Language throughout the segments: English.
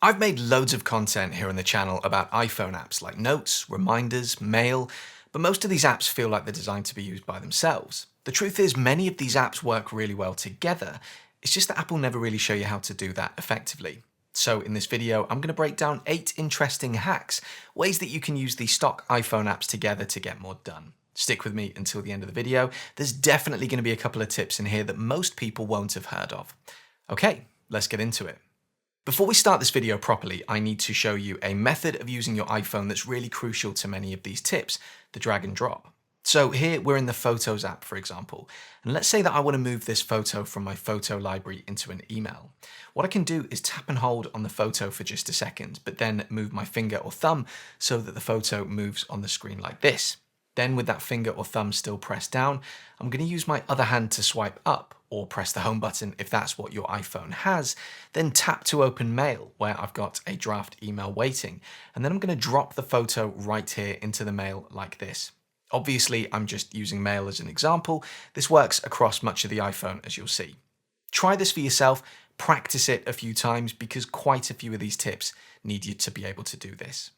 I've made loads of content here on the channel about iPhone apps like Notes, Reminders, Mail, but most of these apps feel like they're designed to be used by themselves. The truth is, many of these apps work really well together. It's just that Apple never really show you how to do that effectively. So in this video, I'm going to break down 8 interesting hacks, ways that you can use the stock iPhone apps together to get more done. Stick with me until the end of the video. There's definitely going to be a couple of tips in here that most people won't have heard of. Okay, let's get into it. Before we start this video properly, I need to show you a method of using your iPhone that's really crucial to many of these tips, the drag and drop. So here we're in the Photos app, for example, and let's say that I want to move this photo from my photo library into an email. What I can do is tap and hold on the photo for just a second, but then move my finger or thumb so that the photo moves on the screen like this. Then with that finger or thumb still pressed down, I'm going to use my other hand to swipe up or press the home button if that's what your iPhone has, then tap to open Mail where I've got a draft email waiting, and then I'm going to drop the photo right here into the mail like this. Obviously, I'm just using Mail as an example. This works across much of the iPhone, as you'll see. Try this for yourself, practice it a few times because quite a few of these tips need you to be able to do this.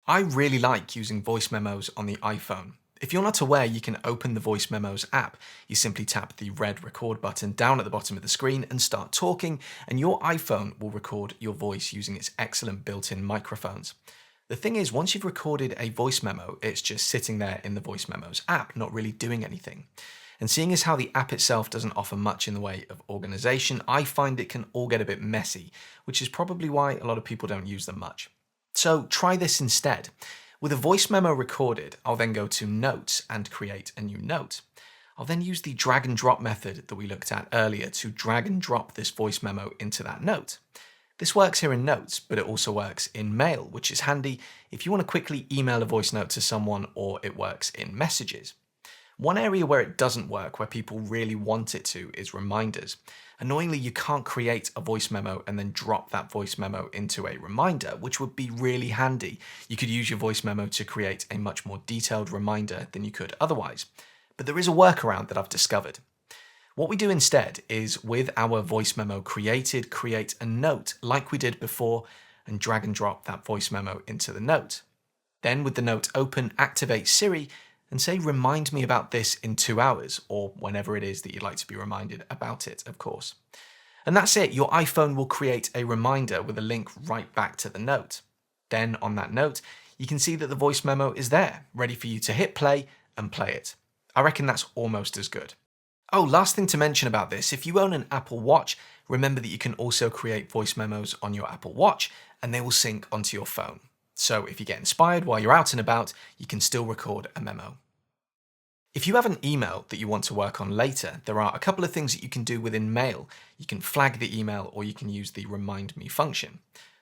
I really like using voice memos on the iPhone. If you're not aware, you can open the Voice Memos app. You simply tap the red record button down at the bottom of the screen and start talking, and your iPhone will record your voice using its excellent built-in microphones. The thing is, once you've recorded a voice memo, it's just sitting there in the Voice Memos app, not really doing anything. And seeing as how the app itself doesn't offer much in the way of organization, I find it can all get a bit messy, which is probably why a lot of people don't use them much. So try this instead. With a voice memo recorded, I'll then go to Notes and create a new note. I'll then use the drag and drop method that we looked at earlier to drag and drop this voice memo into that note. This works here in Notes, but it also works in Mail, which is handy if you want to quickly email a voice note to someone, or it works in Messages. One area where it doesn't work, where people really want it to, is Reminders. Annoyingly, you can't create a voice memo and then drop that voice memo into a reminder, which would be really handy. You could use your voice memo to create a much more detailed reminder than you could otherwise. But there is a workaround that I've discovered. What we do instead is, with our voice memo created, create a note like we did before and drag and drop that voice memo into the note. Then with the note open, activate Siri and say, remind me about this in 2 hours, or whenever it is that you'd like to be reminded about it, of course. And that's it. Your iPhone will create a reminder with a link right back to the note. Then on that note, you can see that the voice memo is there, ready for you to hit play and play it. I reckon that's almost as good. Oh, last thing to mention about this, if you own an Apple Watch, remember that you can also create voice memos on your Apple Watch and they will sync onto your phone. So if you get inspired while you're out and about, you can still record a memo. If you have an email that you want to work on later, there are a couple of things that you can do within Mail. You can flag the email or you can use the Remind Me function.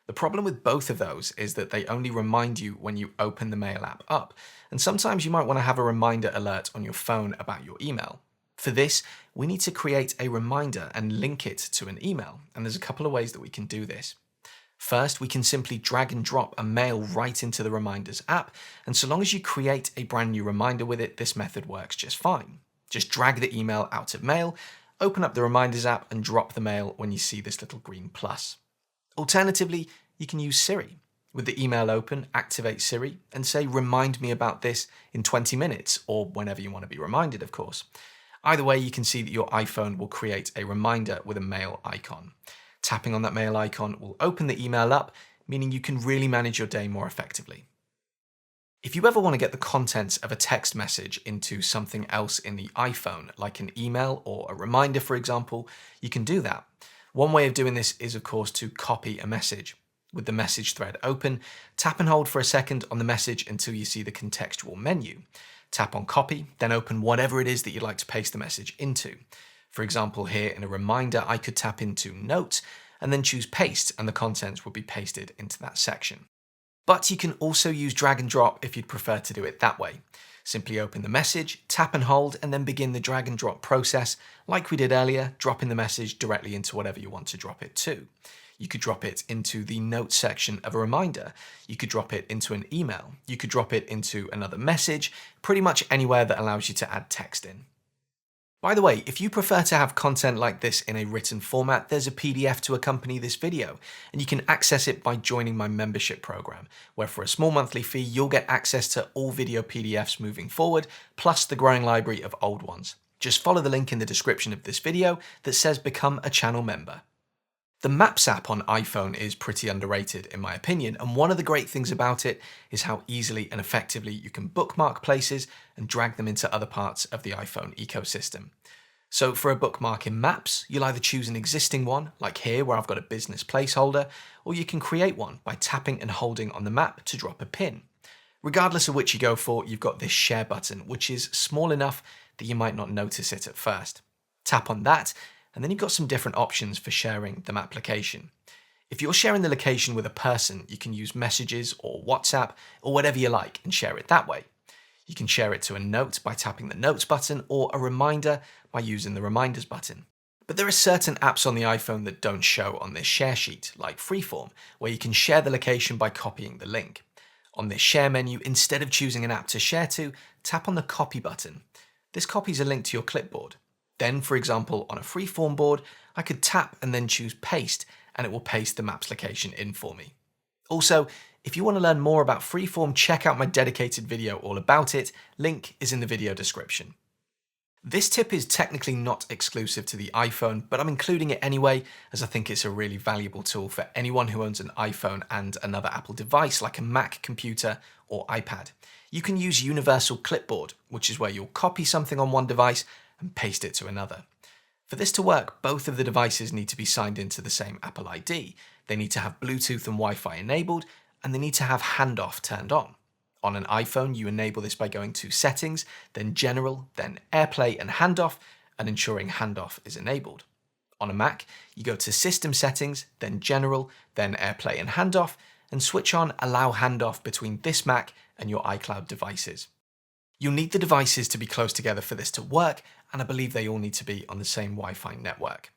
The problem with both of those is that they only remind you when you open the Mail app up, and sometimes you might want to have a reminder alert on your phone about your email. For this, we need to create a reminder and link it to an email, and there's a couple of ways that we can do this. First, we can simply drag and drop a mail right into the Reminders app, and so long as you create a brand new reminder with it, this method works just fine. Just drag the email out of Mail, open up the Reminders app, and drop the mail when you see this little green plus. Alternatively, you can use Siri. With the email open, activate Siri and say, remind me about this in 20 minutes, or whenever you want to be reminded, of course. Either way, you can see that your iPhone will create a reminder with a mail icon. Tapping on that mail icon will open the email up, meaning you can really manage your day more effectively. If you ever want to get the contents of a text message into something else in the iPhone, like an email or a reminder, for example, you can do that. One way of doing this is, of course, to copy a message. With the message thread open, tap and hold for a second on the message until you see the contextual menu. Tap on copy, then open whatever it is that you'd like to paste the message into. For example, here in a reminder, I could tap into Notes and then choose Paste, and the contents would be pasted into that section. But you can also use drag and drop if you'd prefer to do it that way. Simply open the message, tap and hold, and then begin the drag and drop process, like we did earlier, dropping the message directly into whatever you want to drop it to. You could drop it into the Notes section of a reminder. You could drop it into an email. You could drop it into another message, pretty much anywhere that allows you to add text in. By the way, if you prefer to have content like this in a written format, there's a PDF to accompany this video, and you can access it by joining my membership program, where for a small monthly fee, you'll get access to all video PDFs moving forward, plus the growing library of old ones. Just follow the link in the description of this video that says become a channel member. The Maps app on iPhone is pretty underrated in my opinion, and one of the great things about it is how easily and effectively you can bookmark places and drag them into other parts of the iPhone ecosystem. So for a bookmark in Maps, you'll either choose an existing one, like here where I've got a business placeholder, or you can create one by tapping and holding on the map to drop a pin. Regardless of which you go for, you've got this share button, which is small enough that you might not notice it at first. Tap on that, and then you've got some different options for sharing the map location. If you're sharing the location with a person, you can use messages or WhatsApp or whatever you like and share it that way. You can share it to a note by tapping the Notes button or a reminder by using the Reminders button. But there are certain apps on the iPhone that don't show on this share sheet, like FreeForm, where you can share the location by copying the link. On this share menu, instead of choosing an app to share to, tap on the Copy button. This copies a link to your clipboard. Then, for example, on a FreeForm board, I could tap and then choose Paste, and it will paste the map's location in for me. Also, if you want to learn more about FreeForm, check out my dedicated video all about it. Link is in the video description. This tip is technically not exclusive to the iPhone, but I'm including it anyway, as I think it's a really valuable tool for anyone who owns an iPhone and another Apple device like a Mac computer or iPad. You can use Universal Clipboard, which is where you'll copy something on one device and paste it to another. For this to work, both of the devices need to be signed into the same Apple ID. They need to have Bluetooth and Wi-Fi enabled, and they need to have handoff turned on. On an iPhone, you enable this by going to Settings, then General, then AirPlay and Handoff, and ensuring handoff is enabled. On a Mac, you go to System Settings, then General, then AirPlay and Handoff, and switch on Allow Handoff between this Mac and your iCloud devices. You'll need the devices to be close together for this to work, and I believe they all need to be on the same Wi-Fi network.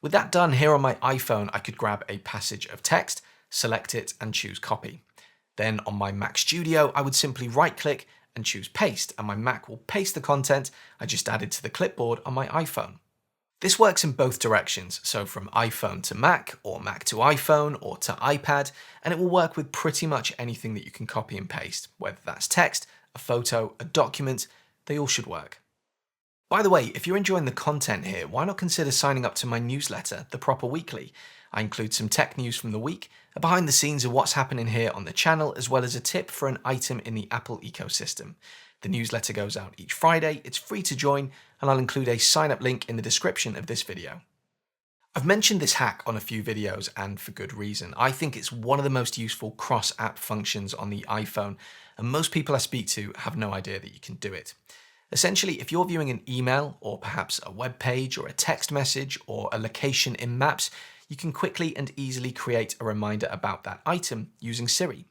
With that done, here on my iPhone, I could grab a passage of text, select it, and choose Copy. Then on my Mac Studio, I would simply right-click and choose Paste, and my Mac will paste the content I just added to the clipboard on my iPhone. This works in both directions, so from iPhone to Mac, or Mac to iPhone, or to iPad, and it will work with pretty much anything that you can copy and paste, whether that's text, a photo, a document, they all should work. By the way, if you're enjoying the content here, why not consider signing up to my newsletter, The Proper Weekly? I include some tech news from the week, a behind the scenes of what's happening here on the channel, as well as a tip for an item in the Apple ecosystem. The newsletter goes out each Friday, it's free to join, and I'll include a sign up link in the description of this video. I've mentioned this hack on a few videos, and for good reason. I think it's one of the most useful cross-app functions on the iPhone, and most people I speak to have no idea that you can do it. Essentially, if you're viewing an email, or perhaps a web page, or a text message, or a location in Maps, you can quickly and easily create a reminder about that item using Siri.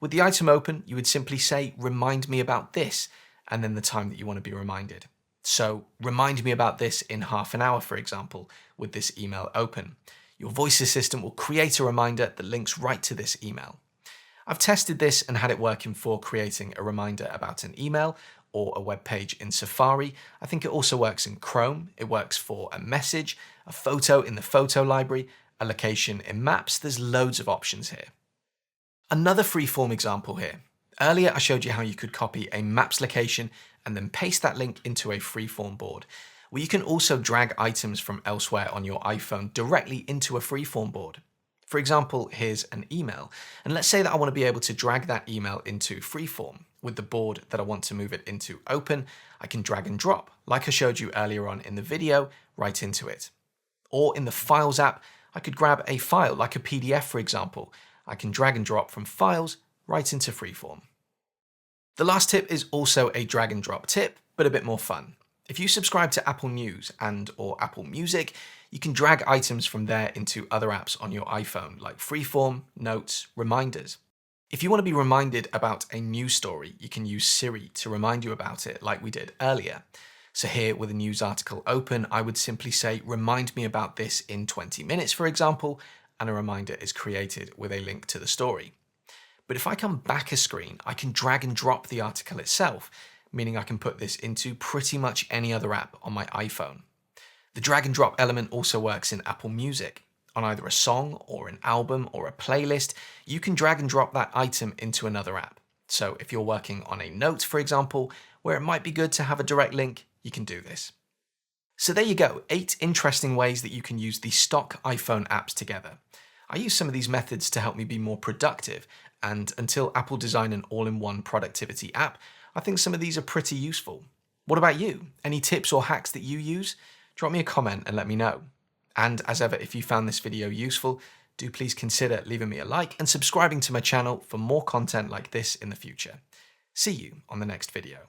With the item open, you would simply say, "Remind me about this," and then the time that you want to be reminded. So, remind me about this in half an hour, for example, with this email open. Your voice assistant will create a reminder that links right to this email. I've tested this and had it working for creating a reminder about an email or a web page in Safari. I think it also works in Chrome. It works for a message, a photo in the photo library, a location in Maps. There's loads of options here. Another FreeForm example here. Earlier, I showed you how you could copy a Maps location and then paste that link into a FreeForm board. Well, you can also drag items from elsewhere on your iPhone directly into a FreeForm board. For example, here's an email, and let's say that I want to be able to drag that email into FreeForm. With the board that I want to move it into open, I can drag and drop, like I showed you earlier on in the video, right into it. Or in the Files app, I could grab a file, like a PDF for example. I can drag and drop from Files right into FreeForm. The last tip is also a drag and drop tip, but a bit more fun. If you subscribe to Apple News and/or Apple Music, you can drag items from there into other apps on your iPhone, like FreeForm, Notes, Reminders. If you want to be reminded about a news story, you can use Siri to remind you about it, like we did earlier. So here, with a news article open, I would simply say, "Remind me about this in 20 minutes, for example, and a reminder is created with a link to the story. But if I come back a screen, I can drag and drop the article itself. meaning I can put this into pretty much any other app on my iPhone. The drag and drop element also works in Apple Music. On either a song or an album or a playlist, you can drag and drop that item into another app. So if you're working on a note, for example, where it might be good to have a direct link, you can do this. So there you go, 8 interesting ways that you can use the stock iPhone apps together. I use some of these methods to help me be more productive, and until Apple design an all-in-one productivity app, I think some of these are pretty useful. What about you? Any tips or hacks that you use? Drop me a comment and let me know. And as ever, if you found this video useful, do please consider leaving me a like and subscribing to my channel for more content like this in the future. See you on the next video.